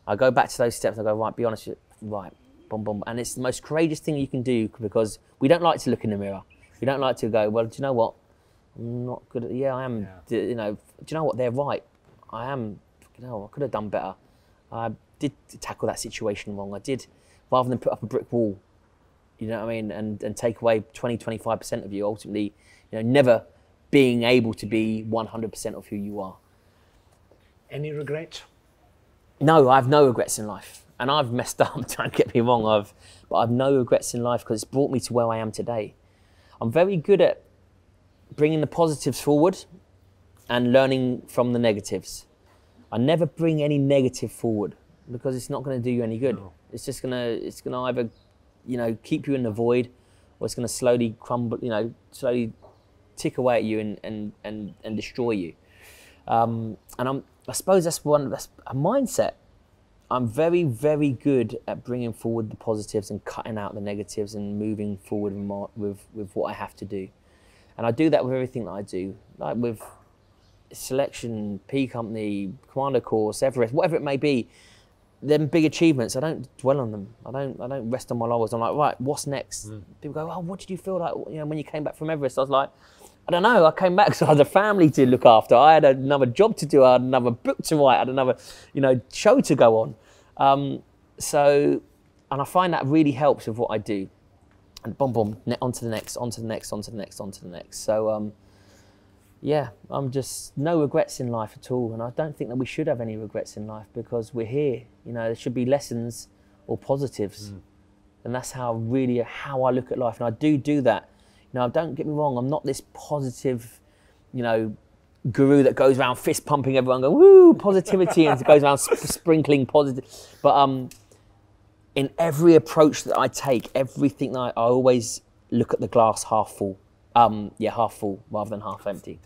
I go back to those steps. I go, right, be honest, right, boom, boom, and it's the most courageous thing you can do, because we don't like to look in the mirror. We don't like to go, well, do you know what? I'm not good at. Yeah, I am. Yeah. Do you know what? They're right. I am. I could have done better. I did tackle that situation wrong. I did, rather than put up a brick wall, you know what I mean, and take away 20-25% of you, ultimately, never being able to be 100% of who you are. Any regrets? No, I have no regrets in life. And I've messed up, don't get me wrong, but I've no regrets in life, because it's brought me to where I am today. I'm very good at bringing the positives forward and learning from the negatives. I never bring any negative forward, because it's not going to do you any good. No. It's just going to either, keep you in the void, or it's going to slowly crumble, slowly tick away at you and destroy you. And I suppose that's a mindset. I'm very, very good at bringing forward the positives and cutting out the negatives and moving forward with what I have to do. And I do that with everything that I do, like with selection, P Company, Commando course, Everest, whatever it may be. Them big achievements, I don't dwell on them. I don't rest on my laurels. I'm like, right, what's next? People go, oh, what did you feel like when you came back from Everest? I was like, I don't know. I came back because I had a family to look after. I had another job to do. I had another book to write. I had another, show to go on. And I find that really helps with what I do. And boom, boom, on to the next, on to the next, on to the next, on to the next. So, yeah, I'm just no regrets in life at all. And I don't think that we should have any regrets in life, because we're here. There should be lessons or positives. And that's how I look at life. And I do that. Don't get me wrong, I'm not this positive, guru that goes around fist pumping everyone, going, woo, positivity, and goes around sprinkling positive. But in every approach that I take, everything that I always look at the glass half full. Half full rather than half empty.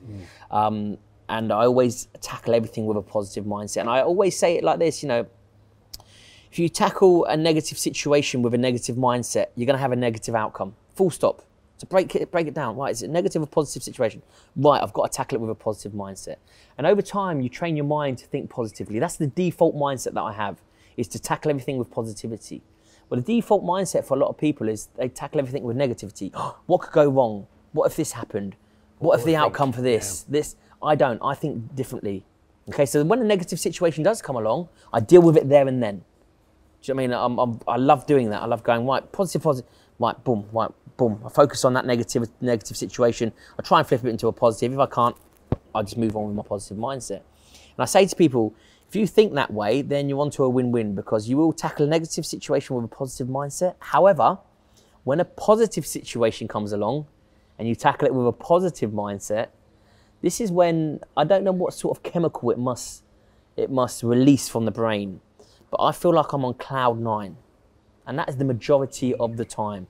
And I always tackle everything with a positive mindset. And I always say it like this, if you tackle a negative situation with a negative mindset, you're going to have a negative outcome. Full stop. So break it down. Right, is it a negative or positive situation? Right, I've got to tackle it with a positive mindset. And over time, you train your mind to think positively. That's the default mindset that I have, is to tackle everything with positivity. Well, the default mindset for a lot of people is they tackle everything with negativity. What could go wrong? What if this happened? What if the outcome for this? Yeah. This, I don't. I think differently. Okay, so when a negative situation does come along, I deal with it there and then. Do you know what I mean? I love doing that. I love going, right, positive, right, boom, right, boom. I focus on that negative situation. I try and flip it into a positive. If I can't, I just move on with my positive mindset. And I say to people, if you think that way, then you're onto a win-win, because you will tackle a negative situation with a positive mindset. However, when a positive situation comes along and you tackle it with a positive mindset, this is when, I don't know what sort of chemical it must it must release from the brain. But I feel like I'm on cloud 9, and that is the majority of the time.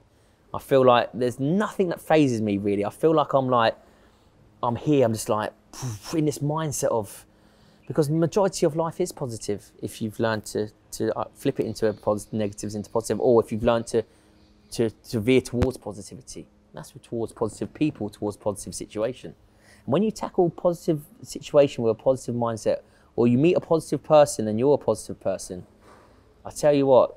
I feel like there's nothing that phases me really. I feel like I'm here, I'm just like in this mindset of, because the majority of life is positive if you've learned to flip it into negatives into positive, or if you've learned to veer towards positivity. That's towards positive people, towards positive situation. And when you tackle positive situation with a positive mindset, or you meet a positive person and you're a positive person, I tell you what,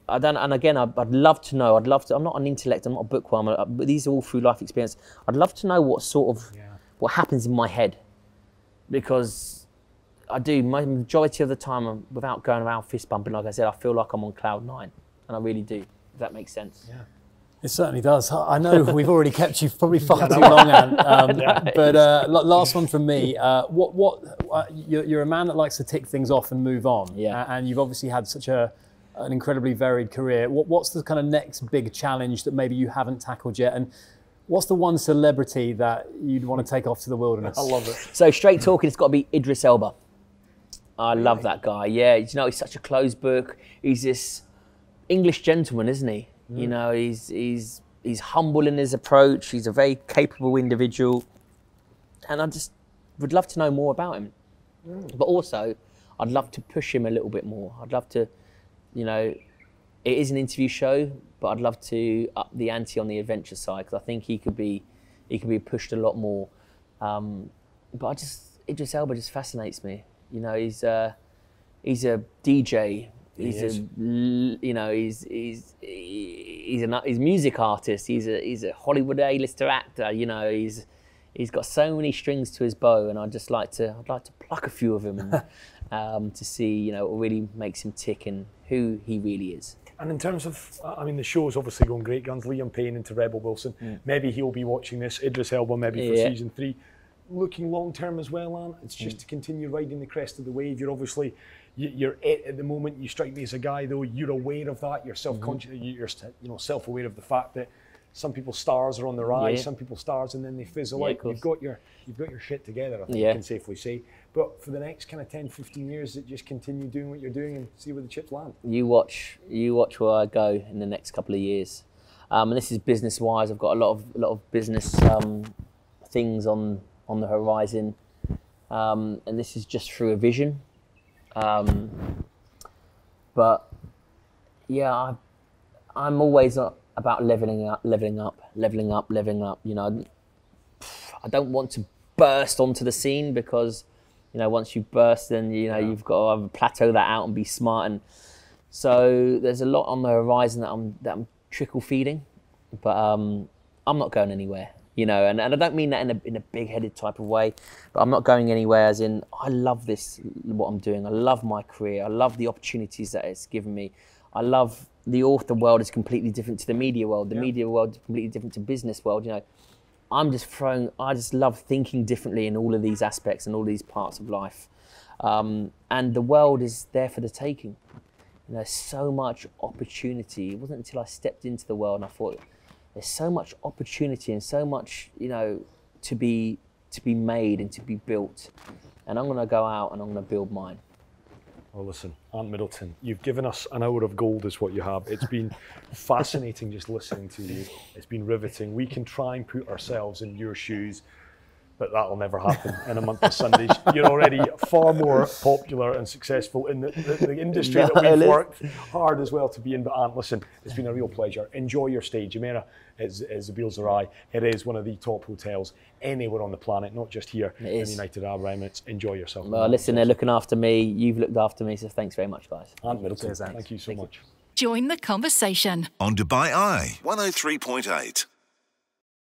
I'd love to know, I'm not an intellect, I'm not a bookworm, but these are all through life experience. I'd love to know what sort of, what happens in my head, because I do, majority of the time, without going around fist bumping, like I said, I feel like I'm on cloud 9, and I really do, if that makes sense. Yeah. It certainly does. I know we've already kept you probably far too long, Ant. But last one from me. You're a man that likes to tick things off and move on. Yeah. And you've obviously had such an incredibly varied career. What's the kind of next big challenge that maybe you haven't tackled yet? And what's the one celebrity that you'd want to take off to the wilderness? I love it. So straight talking, it's got to be Idris Elba. I love that guy. Yeah, you know, he's such a closed book. He's this English gentleman, isn't he? You know, he's humble in his approach. He's a very capable individual, and I just would love to know more about him. But also, I'd love to push him a little bit more. I'd love to, you know, it is an interview show, but I'd love to up the ante on the adventure side, because I think he could be pushed a lot more. But Idris Elba just fascinates me. You know, he's a DJ. He's a music artist. He's a Hollywood A-lister actor. You know, he's got so many strings to his bow, and I'd like to pluck a few of them and to see, you know, what really makes him tick and who he really is. And in terms of, I mean, the show's obviously going great guns. Liam Payne into Rebel Wilson. Maybe he'll be watching this. Idris Elba maybe for season 3. Looking long term as well, Ant. It's just to continue riding the crest of the wave. You're obviously, you're at the moment. You strike me as a guy though. You're aware of that. You're self-conscious. You're self-aware of the fact that some people's stars are on the rise. Some people's stars, and then they fizzle out. You've got your shit together, I think I can safely say. But for the next kind of 10, 15 years, it just continue doing what you're doing and see where the chips land. You watch where I go in the next couple of years. And this is business-wise. I've got a lot of business things on the horizon, and this is just through a vision. But yeah, I'm always about leveling up. You know, I don't want to burst onto the scene, because, you know, once you burst, then you've got to plateau that out and be smart. And so there's a lot on the horizon that I'm trickle feeding, but I'm not going anywhere. You know, and I don't mean that in a big-headed type of way, but I'm not going anywhere, as in, I love this, what I'm doing. I love my career. I love the opportunities that it's given me. I love the author world is completely different to the media world. The media world is completely different to business world. You know, I just love thinking differently in all of these aspects and all these parts of life. And the world is there for the taking. You know, so much opportunity. It wasn't until I stepped into the world and I thought, there's so much opportunity and so much, you know, to be made and to be built. And I'm going to go out and I'm going to build mine. Well, listen, Ant Middleton, you've given us an hour of gold is what you have. It's been fascinating just listening to you. It's been riveting. We can try and put ourselves in your shoes, but that'll never happen in a month of Sundays. You're already far more popular and successful in the industry that we've worked hard as well to be in. But Ant, listen, it's been a real pleasure. Enjoy your stay. Jumeirah is the Beals-Arai. It is one of the top hotels anywhere on the planet, not just here in the United Arab Emirates. Enjoy yourself. Well, listen, they're looking after me. You've looked after me, so thanks very much, guys. Ant Middleton, thank you so much. Join the conversation on Dubai Eye 103.8.